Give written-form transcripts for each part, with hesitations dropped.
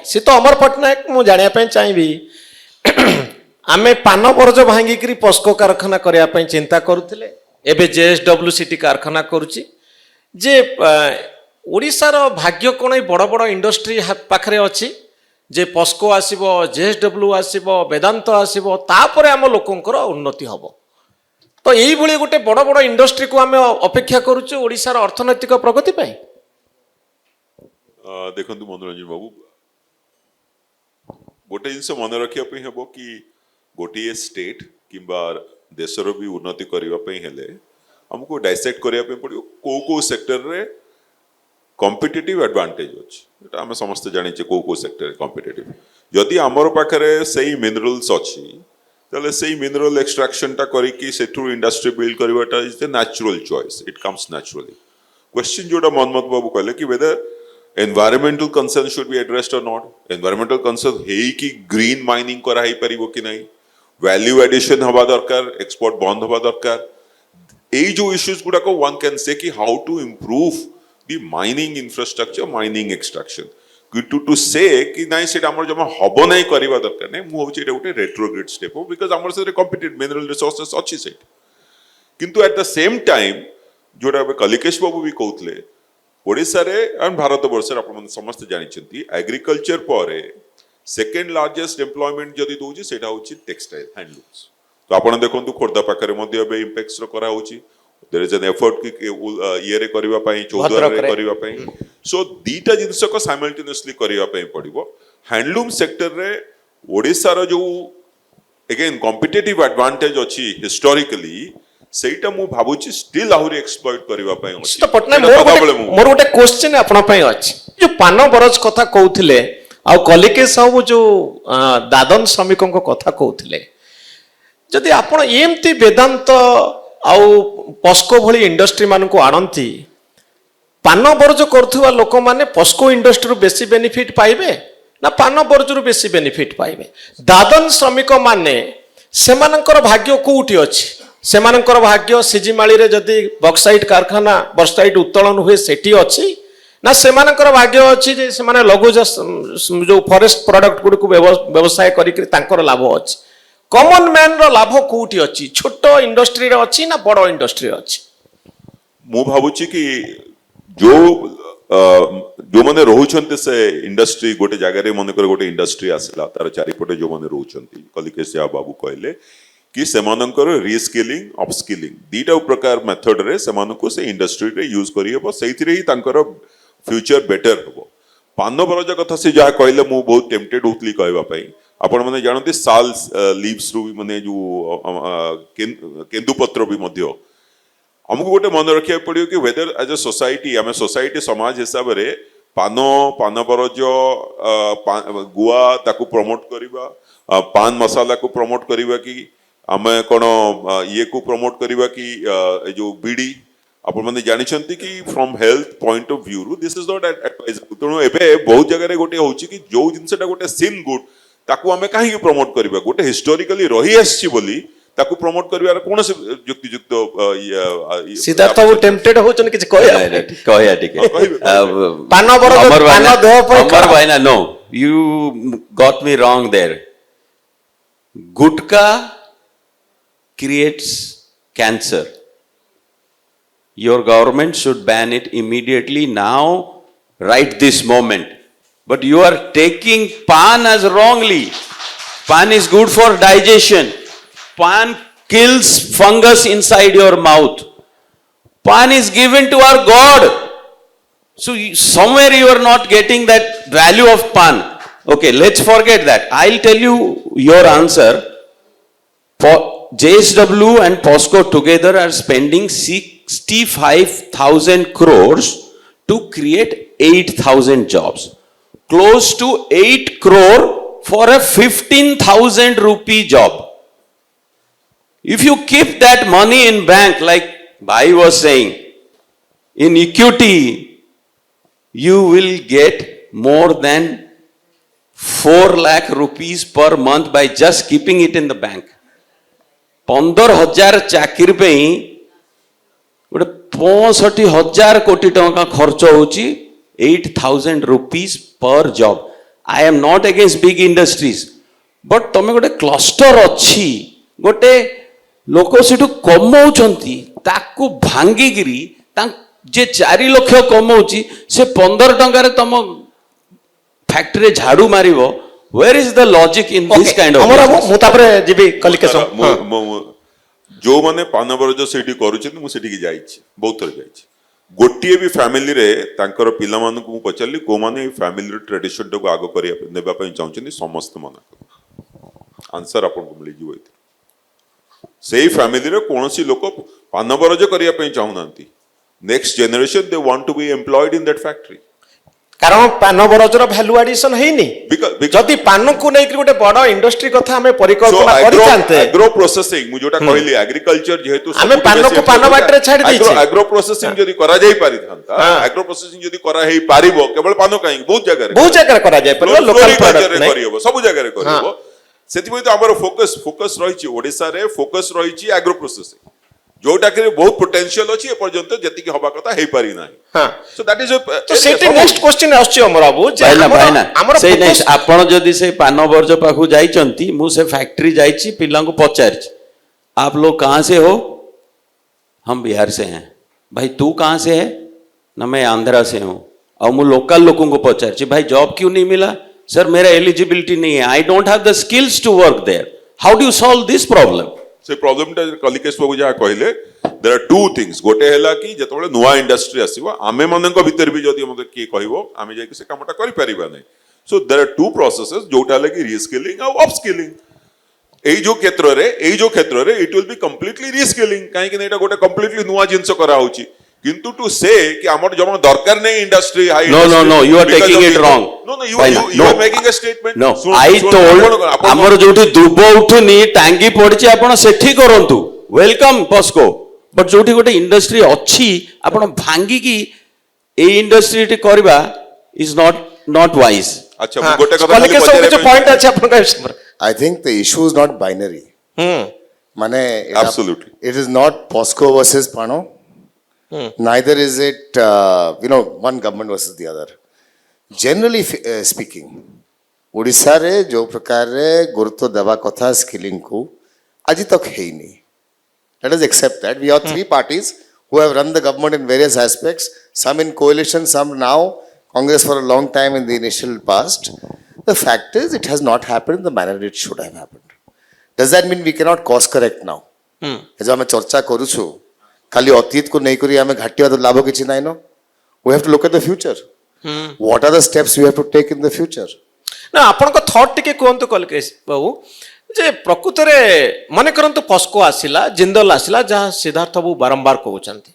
सी तो अमर पट्टनायक मु जानिया चाहिए आमे पान बरज भांगिकी पस्को कारखाना करने चिंता करुले एबे JSWCT कारखाना करुची जे ओडिशार भाग्य कौन बड़ बड़ इंडस्ट्री पाखरे अच्छी जे पस्को आसीबो JSW आसीबो वेदांत आसीबो तापर आम लोकंकर उन्नति हब तो यही भली गोटे बड़ बड़ इंडस्ट्री को आम अपेक्षा करुचु ओडिशार अर्थनैतिक प्रगति पाई। देखो मनोरंजन बाबू गोटे जिनस मन रखा हम कि गोटे स्टेट किंबा देशर भी उन्नति करने हमको डाइसेक्ट करने पड़ो कौ सेक्टर रे कॉम्पिटिटिव एडवांटेज अच्छी आम समस्त जाने कौ सेक्टर कॉम्पिटिटिव जदि आमर पाखे से मिनरल्स अच्छी ताले से मिनरल एक्सट्रैक्शन टा करिकी सेठू इंडस्ट्री बिल्ड करवाटा is the natural choice it comes naturally question जोड़ा मनमत बाबू कहले कि whether environmental concern should be addressed or not environmental concern है कि ग्रीन माइनिंग करा ही परिबो कि नहीं वैल्यू एडिशन हवा दरकार एक्सपोर्ट बंद हवा दरकार এই जो इश्यूज गुडा को वन कैन से कि how to improve the mining infrastructure mining extraction to say कि नाइ सेटा हमर जमा हबो नै करबा दरकार नै मु होछि एटा गोटे रेट्रोग्रेड स्टेप हो बिकॉज़ हमर से कॉम्पिटिटिव मिनरल रिसोर्सेस अछि सेट किंतु एट द सेम टाइम जोडा कलिकेश बाबू भी कहउतले ओडिसा रे एंड भारत वर्ष रे आपण समस्त जानि छथि एग्रीकल्चर पर सेकंड लार्जेस्ट एम्प्लॉयमेंट जदि दोछि सेटा होछि टेक्सटाइल हैंडलूम्स तो आपण देखंतु खोर्धा पाखरे मध्ये एबे इंपेक्स रो करा होछि देयर इज एन एफर्ट कि ये रे करबा पई 14 रे करबा पई सो दीटा जिंस को साइमल्टेनियसली करबा पई पड़िबो हैंडलूम सेक्टर रे ओडिसा रो जो अगेन कॉम्पिटिटिव एडवांटेज अछि हिस्टोरिकली सेटा मु भाबुछि स्टिल आहुरी एक्सप्लॉइट करबा पई अछि तो पटना मोर गोटे क्वेश्चन आपन पई अछि जो पान बरज कथा कहउथिले आ कलिके सब जो दादन श्रमिकों को कथा कहउथिले जदि आपण एमती वेदांत आउ पस्को भली इंडस्ट्री मान को आणंती पान बरज करुवा लोक माने पस्को इंडस्ट्री बेसी बेनिफिट पाइबे ना पान बरज बेसी बेनिफिट पाइबे दादन श्रमिक माने सेमानकर भाग्य कोउटी अछि सेमानकर भाग्य सिजिमाली रे जदि बक्साइट कारखाना बक्साइट उत्तोलन हुए सेठी अछि ना सेमानकर भाग्य अछि जे सेमाने लघु जो फॉरेस्ट प्रोडक्ट गुड को व्यवसाय करिक तांकर लाभ अछि कॉमन मैन रो लाभ कोउटी अछि छोट इंडस्ट्री रे अछि ना बड़ इंडस्ट्री अछि मु भाबुछि कि जो जो माने रहउछन्ते से इंडस्ट्री गोटे जगह रे मन कर गोटे इंडस्ट्री आसला तार चारिपटे जो माने रहउछन्ती कलिकेश बाबू कहले कि सेमानकर रीस्किलिंग अपस्किलिंग दीटा प्रकार मेथड रे सेमानको से इंडस्ट्री रे यूज करी हबो सेइथिरे ही तांकर फ्यूचर बेटर हबो पान बरज कथा से जहा कहले मु बहुत टेम्प्टेड होतली कहबा पई आपण माने जानते साल लीव्स रु माने जो केंदुपत्र भी मध्य हमको गोटे मन रखा पड़ो कि वेदर एज ए सोसाइटी आम सोसाइटी समाज हिसाब रे पान पान बरज गुआ ताकू प्रमोट करवा पान मसाला को प्रमोट करवा कि आम कौन ये को प्रमोट करवा कि जो बीड़ी आपण माने जानिछंती कि from health point of view this is not advisable तेणु एबे बहुत जगह गोटे होची कि जो जिनसटा गोटे सिन गुड ताकू आमे काहे प्रमोट करबा गोटे हिस्टोरिकली रही आछि बोली ताकू प्रमोट करबार कोन से युक्तियुक्त सिद्धार्थ वो टेम्प्टेड होचन कि कहया ठीक पान बरज पान देह पर अमर भाईना no you got me wrong there gutka creates cancer your government should ban it immediately now right this moment but you are taking pan as wrongly pan is good for digestion pan kills fungus inside your mouth pan is given to our god so somewhere you are not getting that value of pan okay let's forget that I'll tell you your answer for JSW and POSCO together are spending 65,000 crores to create 8,000 jobs. Close to 8 crore for a 15,000 rupee job. If you keep that money in bank, like Bhai was saying, in equity, you will get more than 4 lakh rupees per month by just keeping it in the bank. 15,000 चाकरी पे गोटे 65,000 कोटी टंका खर्च होची 8,000 rupees per job I am not against big industries but तुम गोटे cluster अच्छी गोटे लोक सेठू कमाउछंती ताकू भांगिगिरी जे 4 लाख कमाउची से 15 टंकार तुम फैक्ट्री झाड़ू मारिबो where is the logic in this kind of Amar बाबू मु तापरे जीबी कलिकेश जो माने पान बरज सेठी करूछन मु सेठी जाईछि बहुत थर जाईछि गोटिए भी फैमिली रे तांकर पिला मान को पचारली को माने फैमिली ट्रेडिशन को आगो करिया नेबा पई चाहउछन समस्त मना आंसर आपन को मिली जीवो सेही फैमिली रे कोनोसी लोक पान बरज करिया पई चाहुनांती next generation they want to be employed in that factory कारण पान बरजर भैल्यू एडिशन हेनी जदि पान को नै गोटे बड़ इंडस्ट्री कथा हमें परिकल्पना करि जानते एग्रो प्रोसेसिंग मु जोटा कहली एग्रीकल्चर जेहेतु हमें पान को पान बाटरे छाडी दैछि एग्रो प्रोसेसिंग जदि करा जाई पारि थांता एग्रो प्रोसेसिंग जदि करा हेई पारिबो केवल पान काई बहुत जगह करा जाय पर लोकल प्रोडक्ट नै करियो सब जगह रे करियो सेति तो हमर फोकस रहिछि ओडिसा रे फोकस रहिछि एग्रो प्रोसेसिंग जोटा के बहुत पोटेंशियल अछि ए पर्यंत जति के हबा कथा हेई पारि नाही हां सो दैट इज तो सेटी नेक्स्ट क्वेश्चन आछि अमर बाबू जे हमर से नेक्स्ट आपण जदी से पान वर्ज पाखु जाइचंती मु से फैक्ट्री जाइछि पिल्ला को पचारछि आप लोग कहां से हो हम बिहार से हैं भाई तू कहां से है ना मैं आंध्रा से हूं और मु लोकल लोगों को पचारछि भाई जॉब क्यों नहीं मिला सर मेरा एलिजिबिलिटी नहीं है I don't have the skills to work there how do you solve this problem से प्रॉब्लम टा कलिकेश बाबू जहा कहले देयर आर टू थिंग्स गोटे हैला कि जतबळे नुवा इंडस्ट्री आसीबो आमे मनक भीतर भी जदी मते की कहबो आमे जाय कि से कामटा करि परिबा नै so there are two processes जोटा लगी रीस्किलिंग और अपस्किलिंग एई जो क्षेत्र रे it will be completely reskilling काहे कि एटा गोटे कंप्लीटली नुवा जिंस करा होची किंतु टू से कि हमर जमा दरकार नै industry high no you are taking it wrong no you are making a statement no I told हमर जोठी दुब उठुनी टांगी पड़छि आपण सेठी करंतु वेलकम पस्को बट जोठी गोटे इंडस्ट्री अच्छी आपण भांगी की ए इंडस्ट्री टी करबा इज नॉट वाइज अच्छा मु गोटे कथा कलिकेश बाबू जो पॉइंट अछि आपण का I think the issue is not binary. Mane, Absolutely. It is not POSCO versus Pano. Neither is it, one government versus the other. Generally speaking, Odisha re jo prakar re gurutva deba kotha skilling ko aji tak hai nahi. Let us accept that. We have three parties who have run the government in various aspects. Some in coalition, some now. Congress for a long time in the initial past. The fact is, it has not happened in the manner it should have happened. Does that mean we cannot course correct now? जो हमें चर्चा करूछु खाली अतीत को नहीं करी हमें घाटिया तो लाभ किछि नाही no we have to look at the future. What are the steps we have to take in the future? ना आपण को थॉट टिके कोंतो कलिकेश बाबू जे प्रकृत रे माने करंतु पस्को आसिला जिंदल आसिला जहा सिद्धार्थ बाबू बारंबार कहउचंती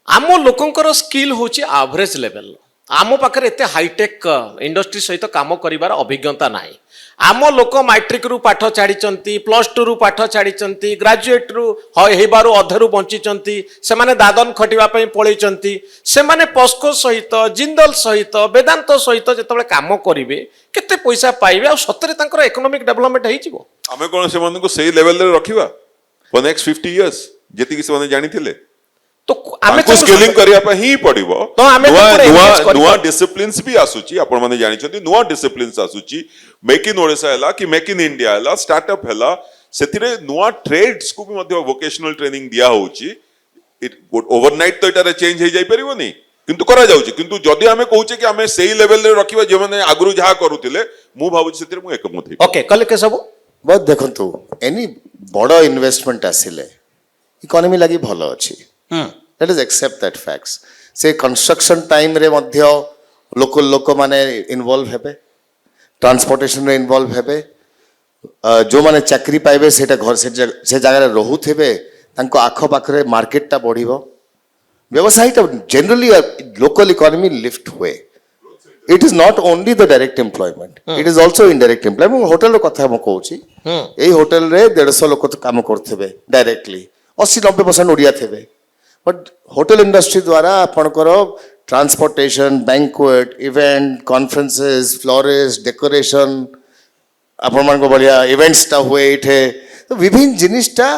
आमो लोकंकर स्किल होची एवरेज लेवल आम पाखे एत हाईटेक इंडस्ट्री सहित काम कर अभिज्ञता ना आम लोक मैट्रिक रु पाठ छाड़ी +2 रु पाठ छाड़ी ग्राजुएट रु हेबारु अधेरु बंची से दादन खटिवाई पलैंती से पस्को सहित जिंदल सहित वेदांत सहित जो कम करेंगे केते पैसा पाइबे आ सतरे इकोनॉमिक डेवलपमेंट हो आमे कोन से मन को सही लेवल रे रखिबा फॉर नेक्स्ट 50 इयर्स जेति कि से माने जानि थिले तो आमे स्केलिंग करिया पे ही पड़िबो तो आमे नुवा डिसिप्लिन्स भी आसुची आपण माने जानि छथि नुवा डिसिप्लिन्स आसुची मेक इन ओडिसा हला कि मेक इन इंडिया हला स्टार्टअप हला सेतिरे नुवा ट्रेड्स को भी मध्य वोकेशनल ट्रेनिंग दिया होची इट ओवरनाइट तो एटारे चेंज हे जाई परिबोनी किंतु करा जाउची किंतु जदी आमे कहूचे कि आमे सेही लेवल रे रखिबा जे माने आगरु जहा करूतिले मु भाबुची सेतिरे मु एकमत हे ओके कल के सब बहुत देखंतु एनी बड़ इन्वेस्टमेंट आसिले इकोनॉमी लागि भलो अछि let us accept that facts say construction time रे मध्य लोक माने इन्वॉल्व हेबे ट्रांसपोर्टेशन रे इन्वॉल्व हेबे जो माने चाकरी पाइबे सेटा घर से जगह रे रहुथेबे तांको आखो पाखरे मार्केट ता बढ़िबो व्यवसाय ता जनरली लोकल इकोनॉमी लिफ्ट हुए it is not only the direct employment it is also indirect employment hotel रो कथा म कहूची एई होटल रे 150 लोक काम करथेबे डायरेक्टली 80-90% ओडिया थेबे बट होटल इंडस्ट्री द्वारा आपणकर transportation banquet event conferences florist decoration आपण मान को बढ़िया इवेंट्स ता हुए इठे तो विभिन्न जिनिसटा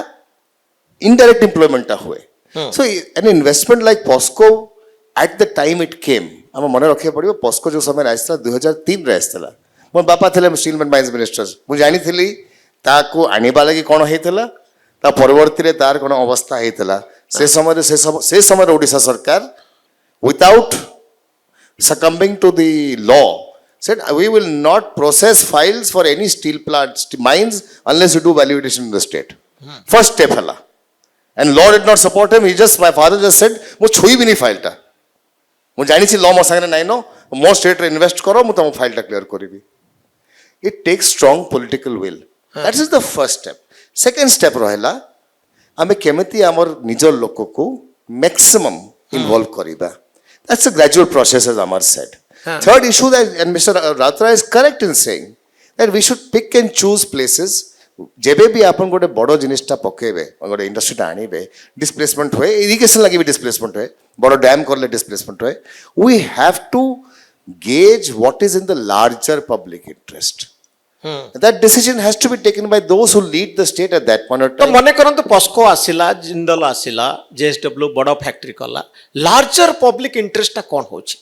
इनडायरेक्ट एम्प्लॉयमेंट ता हुए so an investment like POSCO at the time it came हम मन रखिया पड़िबो पॉस्को जो समय आइसला 2003 रे आइसला ମୋ ବାପା ଥିଲେ ଷ୍ଟିଲ୍ ଆଣ୍ଡ ମାଇନ୍ସ ମିନିଷ୍ଟର, ମୁଁ ଜାଣିଥିଲି ତାକୁ ଆଣିବା ଲାଗି କ'ଣ ହେଇଥିଲା, ତା ପରବର୍ତ୍ତୀରେ ତାର କ'ଣ ଅବସ୍ଥା ହେଇଥିଲା। ସେ ସମୟରେ ଓଡ଼ିଶା ସରକାର without succumbing to the law said we will not process files for any steel plant mines unless you do valuation in the state. First step hela, and law did not support him. My father just said mu chui bhi nahi file ta, mu jani chi law mo sangre nahi no, mo state re invest karo, mu tam file ta clear karibi. It takes strong political will. That is the first step. Second step rahela ame kemiti amar nijor loko ko maximum involve kariba. That's a gradual process, as Amar said. Third issue, that, and Mr. Ratra is correct in saying that we should pick and choose places. जेबे भी आपन गोटे बड़ो जिनिसटा पकेबे, गोटे इंडस्ट्रीटा आनिबे, displacement होए, irrigation लगी भी displacement होए, बड़ो डैम करले डिस्प्लेसमेंट होए, we have to gauge what is in the larger public interest. That decision has to be taken by those who lead the state at that point of तो time. मने करंतु POCSO आसिला, Jindal आसिला, JSW बड़ factory कला, larger public interest कोन होची?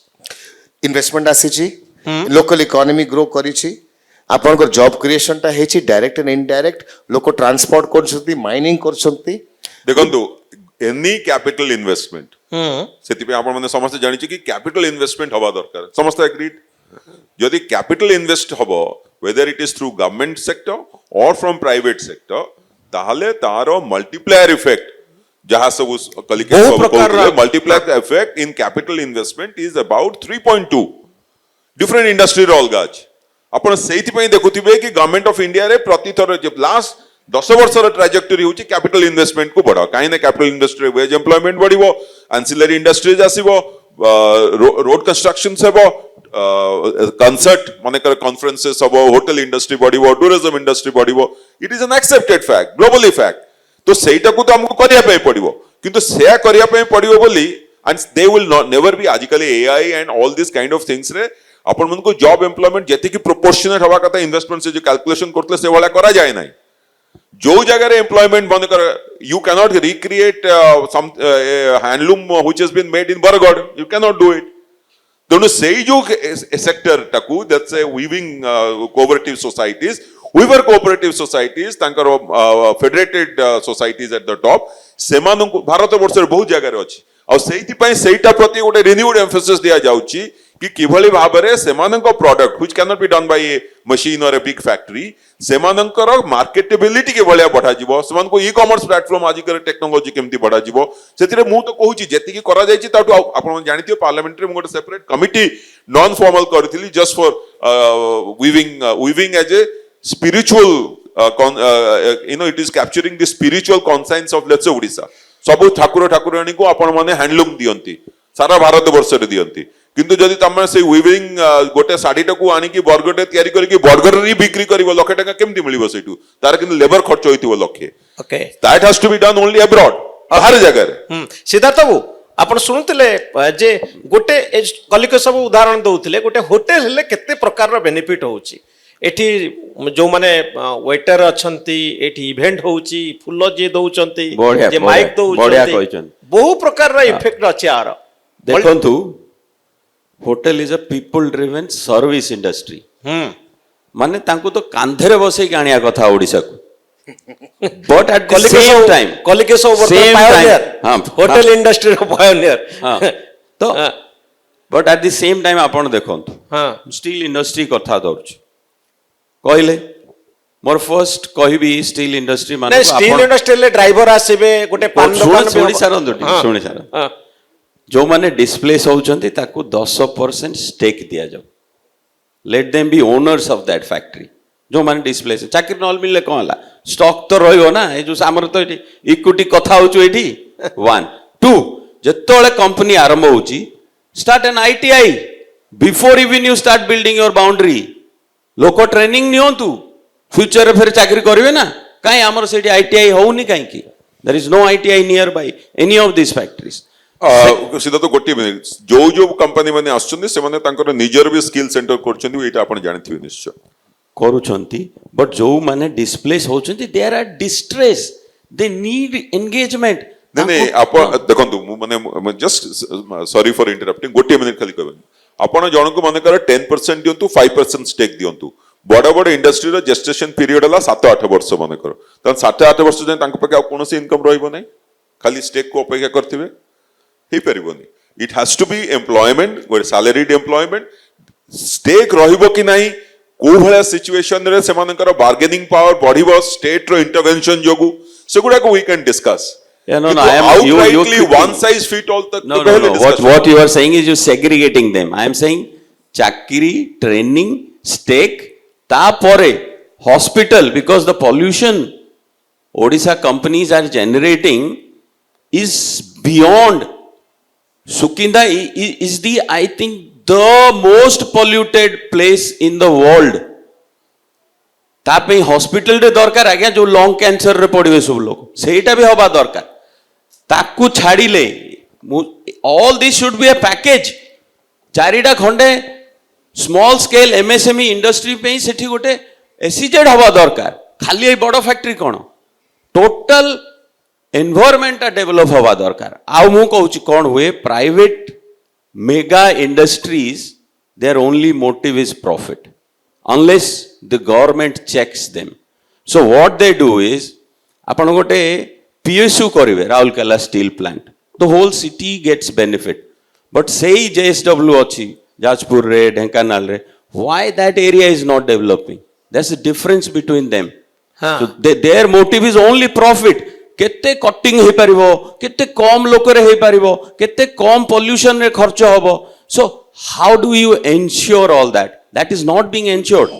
Investment आसीची, local economy grow करिची, आपनकर job creation टा हेची, direct and indirect, लोक ट्रांसपोर्ट करछंती, माइनिंग करछंती। ଦେଖନ୍ତୁ ଏନି କ୍ୟାପିଟାଲ ଇନଭେଷ୍ଟମେଣ୍ଟ ସେଥିପାଇଁ ଆପଣ ମାନେ ସମସ୍ତେ ଜାଣିଛୁ କି କ୍ୟାପିଟାଲ ଇନଭେଷ୍ଟମେଣ୍ଟ ହବା ଦରକାର, ସମସ୍ତେ ଏଗ୍ରିଡ୍। ଯଦି କ୍ୟାପିଟାଲ ଇନଭେଷ୍ଟ ହବ whether it is through government sector or from private sector, ତାହେଲେ ତାର multiplier effect ଯାହା ସବୁ କଲିକେ ବହୁ ସବୁ ପ୍ରକାରର- କହୁଥିଲେ, multiplier effect in capital investment is about 3.2 different industry ର ଅଲଗା ଅଛି। ଆପଣ ସେଇଥିପାଇଁ ଦେଖୁଥିବେ କି ଗଭର୍ଣ୍ଣମେଣ୍ଟ ଅଫ ଇଣ୍ଡିଆରେ ପ୍ରତିଥର ଲାଷ୍ଟ 10 ବର୍ଷର ଟ୍ରାଜେକ୍ଟୋରୀ ହେଉଛି କ୍ୟାପିଟାଲ ଇନଭେଷ୍ଟମେଣ୍ଟକୁ ବଢ, କାହିଁକି ନା କ୍ୟାପିଟାଲ ଇଣ୍ଡଷ୍ଟ୍ରିରେ ୱେଜ୍ ଏମ୍ପ୍ଲୟମେଣ୍ଟ ବଢିବ, ଆନ୍ସିଲାରୀ ଇଣ୍ଡଷ୍ଟ୍ରିଜ ଆସିବ, ରୋଡ କନଷ୍ଟ୍ରକ୍ସନ ହେବ, କନସର୍ଟ ମନେକର କନଫରେନ୍ସେସ୍ ହବ, ହୋଟେଲ ଇଣ୍ଡଷ୍ଟ୍ରି ବଢିବ, ଟୁରିଜମ ଇଣ୍ଡଷ୍ଟ୍ରି ବଢିବ। ଇଟ୍ ଇଜ ଆନ୍ ଆକ୍ସେପ୍ଟେଡ ଫ୍ୟାକ୍ଟ, ଗ୍ଲୋବାଲି ଫ୍ୟାକ୍ଟ। ତ ସେଇଟାକୁ ତ ଆମକୁ କରିବା ପାଇଁ ପଡିବ, କିନ୍ତୁ ସେୟା କରିବା ପାଇଁ ପଡିବ ବୋଲି, and they will not never be, ଆଜିକାଲି AI and all this kind of things ରେ ଆପଣ ମାନଙ୍କୁ ଜବ୍ ଏମ୍ପ୍ଲୟମେଣ୍ଟ ଯେତିକି ପ୍ରୋପୋର୍ସନାଲ ହବା କଥା ଇନଭେଷ୍ଟମେଣ୍ଟ ସେ ଯୋଉ କ୍ୟାଲକୁଲେସନ କରୁଥିଲେ ସେଭଳିଆ କରାଯାଏ ନାହିଁ। जो जगह एम्प्लॉयमेंट बंद कर, you cannot recreate some handloom which has been made in Bargarh, you cannot do it. तेणु से जो सेक्टर टाकू that's a weaving cooperative societies, weaver cooperative societies तांकर federated societies at the top, सेमानंकु भारत वर्ष रे बहुत जगह रे अछि, आ सेहिति पई सेइटा प्रति गोटे रिन्यूड एम्फेसिस दिया जाउची कि किभली भाबरे सेमानंक product which can not be done by a machine और ए बिग फैक्ट्री, सेमानंकर मार्केटेबिलिटी के भलिया बढ़ा जिवो, सेमानको ई कॉमर्स प्लेटफॉर्म आजिकर टेक्नोलॉजी केमती बढ़ा जिवो। सेतिरे मु तो कहूची जेतिकी करा जायछि ताटु आपण जानिथियो पार्लियामेंट रे मु गोटे सेपरेट कमिटी नॉन फॉर्मल करथिली just for weaving as a spiritual it is capturing the spiritual conscience of let's say Odisha. सबु ठाकुर ठाकुराणी को आपण माने हैंडलूम दियंती, सारा भारत वर्ष रे दियंती, किंतु जदि तमे से वीविंग गोटे साडीटा को आनी की बरगडे तयारी करी बरगड री बिक्री करिवो, लखे टका केमती मिलिवो सेटू, तार किंतु लेबर खर्च होइतिवो लखे। Okay, that has to be done only abroad, हर जगह रे। सिद्धार्थ बाबू आपण शुणुतिले जे गोटे कलिक सब उदाहरण दउथिले, गोटे होटल हेले केते प्रकार रो बेनिफिट होउची, एठी जो माने वेटर अछंती, एठी इवेंट होउची, फुल्ल जे दउचंती, बढ़िया, जे माइक बढ़िया दउचंती, कहिचन। बहु प्रकार रो इफेक्ट अछि आर। देखंतु hotel is a people driven service industry, माने तांको तो कांधेरे बसै के आनिया कथा ओडिसा को, but at the same time Kalikesh over Same pioneer, time, हाँ, होटल इंडस्ट्री रो पायोनियर। हाँ, तो but at the same time आपण देखंतु हाँ, स्टील इंडस्ट्री कथा दउछ कहले, मोर फर्स्ट कहबी स्टील इंडस्ट्री माने नहीं स्टील इंडस्ट्री ले ड्राइवर आसीबे, गोटे पान दुकान सुनी सारंतु सुनी सार, जो माने डिस्प्लेस होउचंती ताकू 10% स्टेक दिया जाऊ, let them be owners of that factory. जो माने डिस्प्लेस चाकरी न मिलले कोन हला, स्टॉक तो रहइबो ना, ए जो हमर तो एठी इक्विटी कथा होउछु एठी 1 2 जतोळे कंपनी आरंभ होउची, start an ITI before even you start building your boundary, लोक ट्रेनिंग नियंतु, फ्यूचर रे फिर चाकरी करिवे ना, काई हमर सेठी आईटीआई होउनी काई की, there is no ITI nearby any of this factories. सीधा तो गोटे मिनिट, जो जो कंपनी माने आछुंदी से माने तांकर निजर भी स्किल सेंटर करछंदी, एटा आपण जानिथिबे निश्चय करूछंती, बट जो माने डिस्प्लेस होछंती they are at distress, they need engagement. नहीं आपण देखंतु माने जस्ट सॉरी फॉर इंटरप्टिंग, गोटे मिनिट खाली कहबे, आपण जणको माने कर 10% दियंतु, 5% स्टेक दियंतु, बड़ बड़ इंडस्ट्री जेस्टेशन पीरियड है 7-8 वर्ष मन कर 7-8 वर्ष जाए पाखे कौन इनकम रही खाली स्टेक को अपेक्षा करथिबे ही परिबोनी it has to be employment गोटे सैलरीड एम्प्लॉयमेंट स्टेक रहिबो कि नाही को भला सिचुएशन रे सेमानकर बार्गेनिंग पावर बढ़िबो स्टेट रो इंटरवेंशन जोगु सेगुडा को we can discuss Yeah, no, I am outrightly one size fit all तक No, तो no, पहले no. discuss What you are saying is you segregating them. I am saying chakiri, training, stake, tapore, hospital, because the pollution Odisha companies are generating is beyond. Sukinda is the, I think, the most polluted place in the world. तापे hospital रे दरकार आज्ञा जो lung cancer रे पड़िबे सब लोग सेटा भी हवा दरकार ताकू छाड़िले all this should be a package चारिटा खंडे स्मॉल स्केल एमएसएमई इंडस्ट्री पे सेठी गोटे एसीजेड हवा दरकार खाली ए बड़ फैक्ट्री कोन टोटल एनवायरनमेंट डेवलप हवा दरकार आ मु कहूची कोन हुए private mega industries their only motive is profit unless the government checks them. So what they do is, अपन गोटे PSU करिवे Rourkela steel plant, the whole city gets benefit. But say JSW अच्छी जाजपुर रे ढेंकानाल रे, why that area is not developing? There's a difference between them. हाँ. So their motive is only profit. केते cutting हे परिबो, केते कम लोक रे हे परिबो, केते कम pollution रे खर्च हबो. So how do you ensure all that? That is not being ensured.